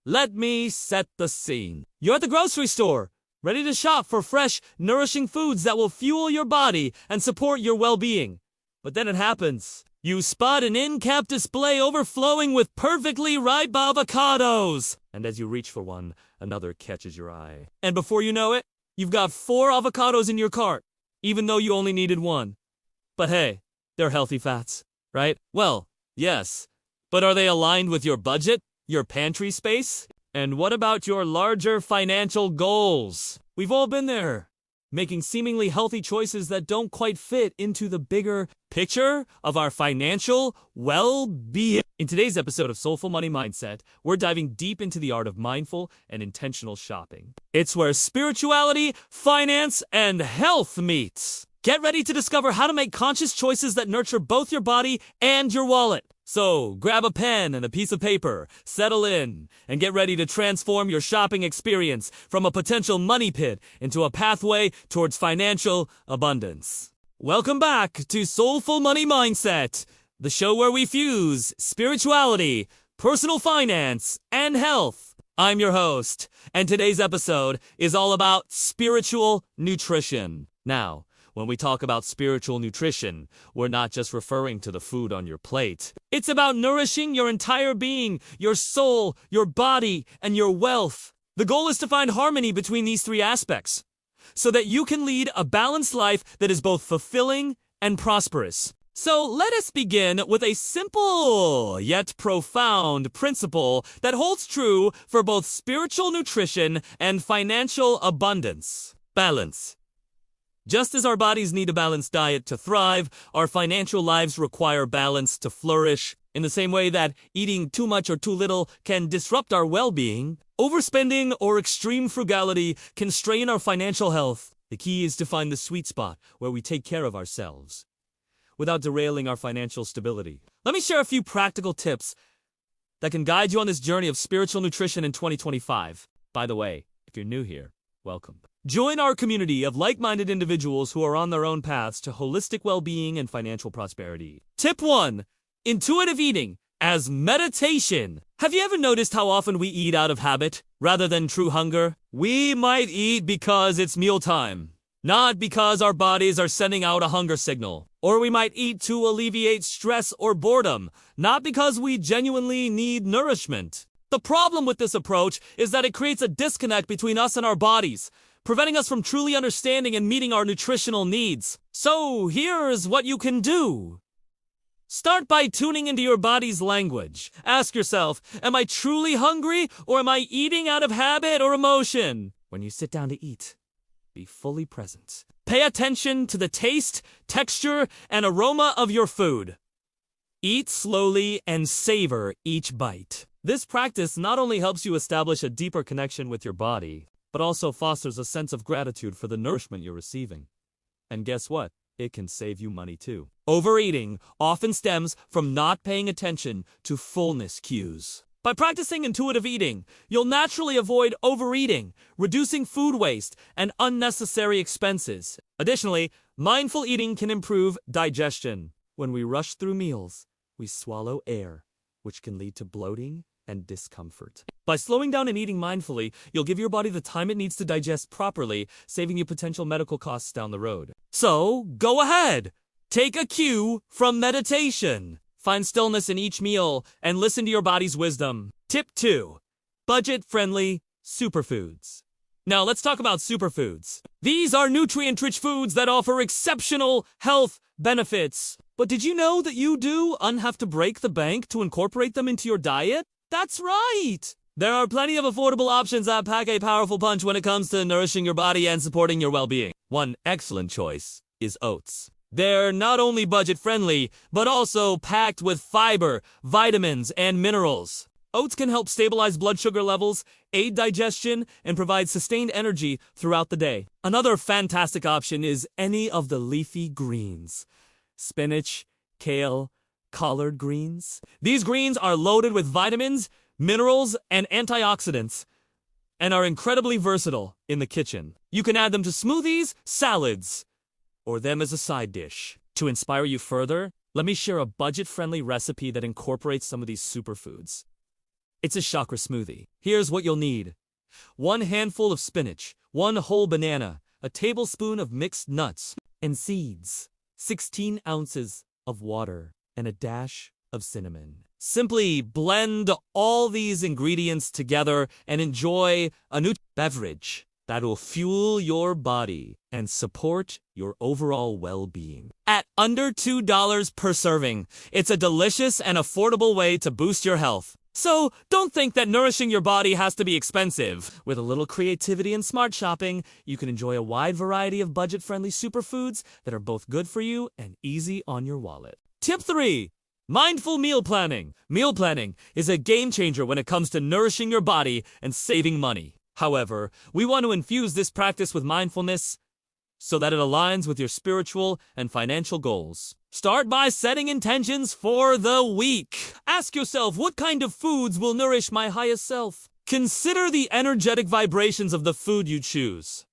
let me set the scene. You're at the grocery store, ready to shop for fresh, nourishing foods that will fuel your body and support your well-being. But then it happens. You spot an end-cap display overflowing with perfectly ripe avocados. And as you reach for one, another catches your eye. And before you know it, you've got 4 avocados in your cart, even though you only needed 1. But hey, they're healthy fats, right? Well, yes. But are they aligned with your budget, your pantry space? And what about your larger financial goals? We've all been there, making seemingly healthy choices that don't quite fit into the bigger picture of our financial well-being. In today's episode of Soulful Money Mindset, we're diving deep into the art of mindful and intentional shopping. It's where spirituality, finance, and health meets. Get ready to discover how to make conscious choices that nurture both your body and your wallet. So, grab a pen and a piece of paper, settle in, and get ready to transform your shopping experience from a potential money pit into a pathway towards financial abundance. Welcome back to Soulful Money Mindset, the show where we fuse spirituality, personal finance, and health. I'm your host, and today's episode is all about spiritual nutrition. Now, when we talk about spiritual nutrition, we're not just referring to the food on your plate. It's about nourishing your entire being, your soul, your body, and your wealth. The goal is to find harmony between these 3 aspects, so that you can lead a balanced life that is both fulfilling and prosperous. So let us begin with a simple yet profound principle that holds true for both spiritual nutrition and financial abundance. Balance. Just as our bodies need a balanced diet to thrive, our financial lives require balance to flourish. In the same way that eating too much or too little can disrupt our well-being, overspending or extreme frugality can strain our financial health. The key is to find the sweet spot where we take care of ourselves without derailing our financial stability. Let me share a few practical tips that can guide you on this journey of spiritual nutrition in 2025. By the way, if you're new here, welcome. Join our community of like-minded individuals who are on their own paths to holistic well-being and financial prosperity. Tip 1. Intuitive eating as meditation. Have you ever noticed how often we eat out of habit rather than true hunger? We might eat because it's mealtime, not because our bodies are sending out a hunger signal. Or we might eat to alleviate stress or boredom, not because we genuinely need nourishment. The problem with this approach is that it creates a disconnect between us and our bodies, preventing us from truly understanding and meeting our nutritional needs. So here's what you can do. Start by tuning into your body's language. Ask yourself, am I truly hungry or am I eating out of habit or emotion? When you sit down to eat, be fully present. Pay attention to the taste, texture, and aroma of your food. Eat slowly and savor each bite. This practice not only helps you establish a deeper connection with your body, but also fosters a sense of gratitude for the nourishment you're receiving. And guess what? It can save you money too. Overeating often stems from not paying attention to fullness cues. By practicing intuitive eating, you'll naturally avoid overeating, reducing food waste, and unnecessary expenses. Additionally, mindful eating can improve digestion. When we rush through meals, we swallow air, which can lead to bloating and discomfort. By slowing down and eating mindfully, you'll give your body the time it needs to digest properly, saving you potential medical costs down the road. So, go ahead! Take a cue from meditation. Find stillness in each meal and listen to your body's wisdom. Tip 2. Budget-friendly superfoods. Now let's talk about superfoods. These are nutrient-rich foods that offer exceptional health benefits. But did you know that you do have to break the bank to incorporate them into your diet? That's right! There are plenty of affordable options that pack a powerful punch when it comes to nourishing your body and supporting your well-being. One excellent choice is oats. They're not only budget-friendly, but also packed with fiber, vitamins, and minerals. Oats can help stabilize blood sugar levels, aid digestion, and provide sustained energy throughout the day. Another fantastic option is any of the leafy greens. Spinach, kale, collard greens. These greens are loaded with vitamins, minerals, and antioxidants, and are incredibly versatile in the kitchen. You can add them to smoothies, salads, or them as a side dish. To inspire you further, let me share a budget-friendly recipe that incorporates some of these superfoods. It's a chakra smoothie. Here's what you'll need. 1 handful of spinach, 1 whole banana, a tablespoon of mixed nuts and seeds, 16 ounces of water, and a dash of cinnamon. Simply blend all these ingredients together and enjoy a new beverage that will fuel your body and support your overall well-being. At under $2 per serving, it's a delicious and affordable way to boost your health. So don't think that nourishing your body has to be expensive. With a little creativity and smart shopping, you can enjoy a wide variety of budget-friendly superfoods that are both good for you and easy on your wallet. Tip 3. Mindful meal planning. Meal planning is a game changer when it comes to nourishing your body and saving money. However, we want to infuse this practice with mindfulness so that it aligns with your spiritual and financial goals. Start by setting intentions for the week. Ask yourself, what kind of foods will nourish my highest self? Consider the energetic vibrations of the food you choose.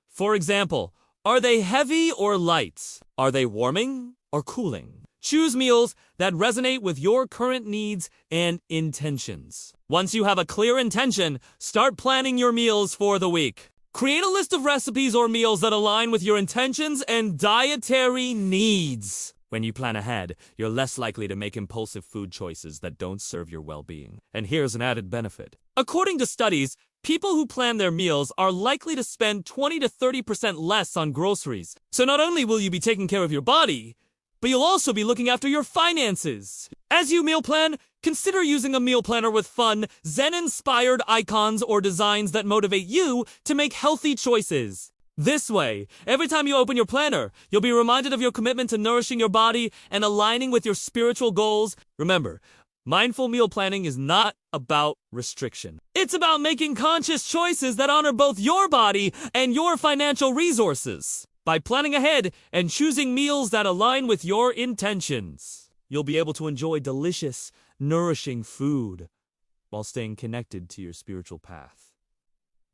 For example, are they heavy or light? Are they warming or cooling? Choose meals that resonate with your current needs and intentions. Once you have a clear intention, start planning your meals for the week. Create a list of recipes or meals that align with your intentions and dietary needs. When you plan ahead, you're less likely to make impulsive food choices that don't serve your well-being. And here's an added benefit. According to studies, people who plan their meals are likely to spend 20 to 30% less on groceries. So not only will you be taking care of your body, but you'll also be looking after your finances. As you meal plan, consider using a meal planner with fun, Zen-inspired icons or designs that motivate you to make healthy choices. This way, every time you open your planner, you'll be reminded of your commitment to nourishing your body and aligning with your spiritual goals. Remember, mindful meal planning is not about restriction. It's about making conscious choices that honor both your body and your financial resources. By planning ahead and choosing meals that align with your intentions, you'll be able to enjoy delicious, nourishing food while staying connected to your spiritual path.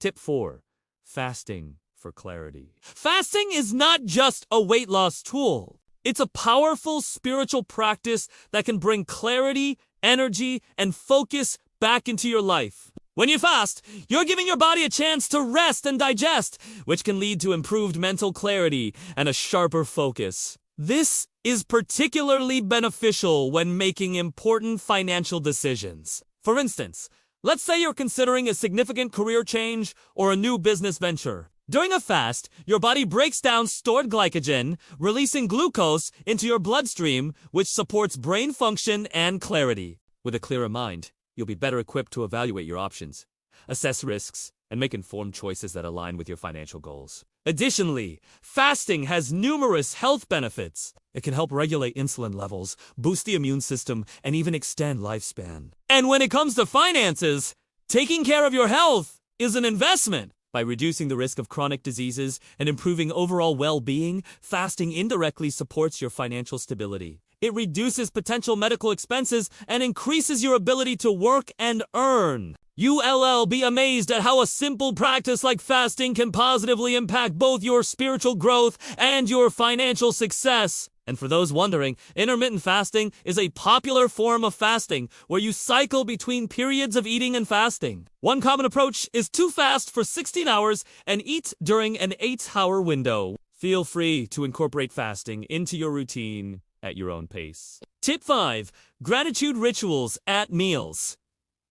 Tip 4. Fasting for clarity. Fasting is not just a weight loss tool. It's a powerful spiritual practice that can bring clarity, energy, and focus back into your life. When you fast, you're giving your body a chance to rest and digest, which can lead to improved mental clarity and a sharper focus. This is particularly beneficial when making important financial decisions. For instance, let's say you're considering a significant career change or a new business venture. During a fast, your body breaks down stored glycogen, releasing glucose into your bloodstream, which supports brain function and clarity. With a clearer mind, you'll be better equipped to evaluate your options, assess risks, and make informed choices that align with your financial goals. Additionally, fasting has numerous health benefits. It can help regulate insulin levels, boost the immune system, and even extend lifespan. And when it comes to finances, taking care of your health is an investment. By reducing the risk of chronic diseases and improving overall well-being, fasting indirectly supports your financial stability. It reduces potential medical expenses and increases your ability to work and earn. You'll be amazed at how a simple practice like fasting can positively impact both your spiritual growth and your financial success. And for those wondering, intermittent fasting is a popular form of fasting where you cycle between periods of eating and fasting. One common approach is to fast for 16 hours and eat during an 8-hour window. Feel free to incorporate fasting into your routine at your own pace. Tip 5. Gratitude rituals at meals.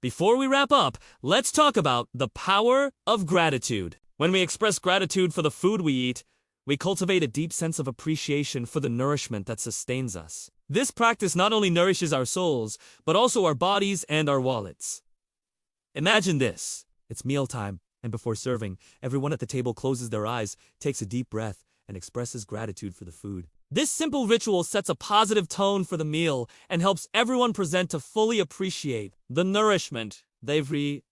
Before we wrap up, let's talk about the power of gratitude. When we express gratitude for the food we eat, we cultivate a deep sense of appreciation for the nourishment that sustains us. This practice not only nourishes our souls, but also our bodies and our wallets. Imagine this. It's mealtime, and before serving, everyone at the table closes their eyes, takes a deep breath, and expresses gratitude for the food. This simple ritual sets a positive tone for the meal and helps everyone present to fully appreciate the nourishment they're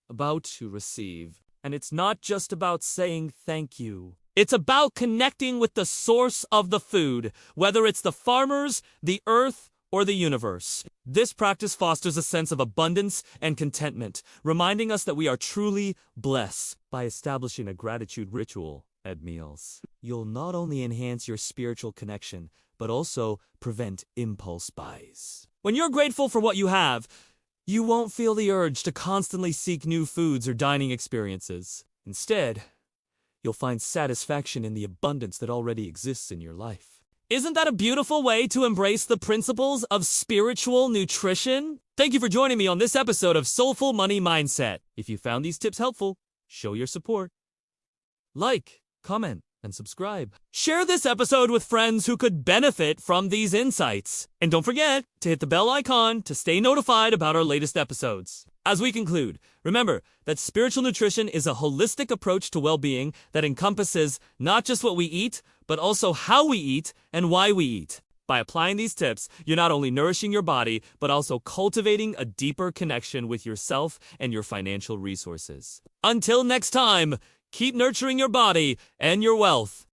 about to receive. And it's not just about saying thank you. It's about connecting with the source of the food, whether it's the farmers, the earth, or the universe. This practice fosters a sense of abundance and contentment, reminding us that we are truly blessed. By establishing a gratitude ritual at meals, you'll not only enhance your spiritual connection, but also prevent impulse buys. When you're grateful for what you have, You won't feel the urge to constantly seek new foods or dining experiences. Instead, you'll find satisfaction in the abundance that already exists in your life. Isn't that a beautiful way to embrace the principles of spiritual nutrition? Thank you for joining me on this episode of Soulful Money Mindset. If you found these tips helpful, show your support. Like, comment, and subscribe. Share this episode with friends who could benefit from these insights. And don't forget to hit the bell icon to stay notified about our latest episodes. As we conclude, remember that spiritual nutrition is a holistic approach to well-being that encompasses not just what we eat, but also how we eat and why we eat. By applying these tips, you're not only nourishing your body, but also cultivating a deeper connection with yourself and your financial resources. Until next time, keep nurturing your body and your wealth.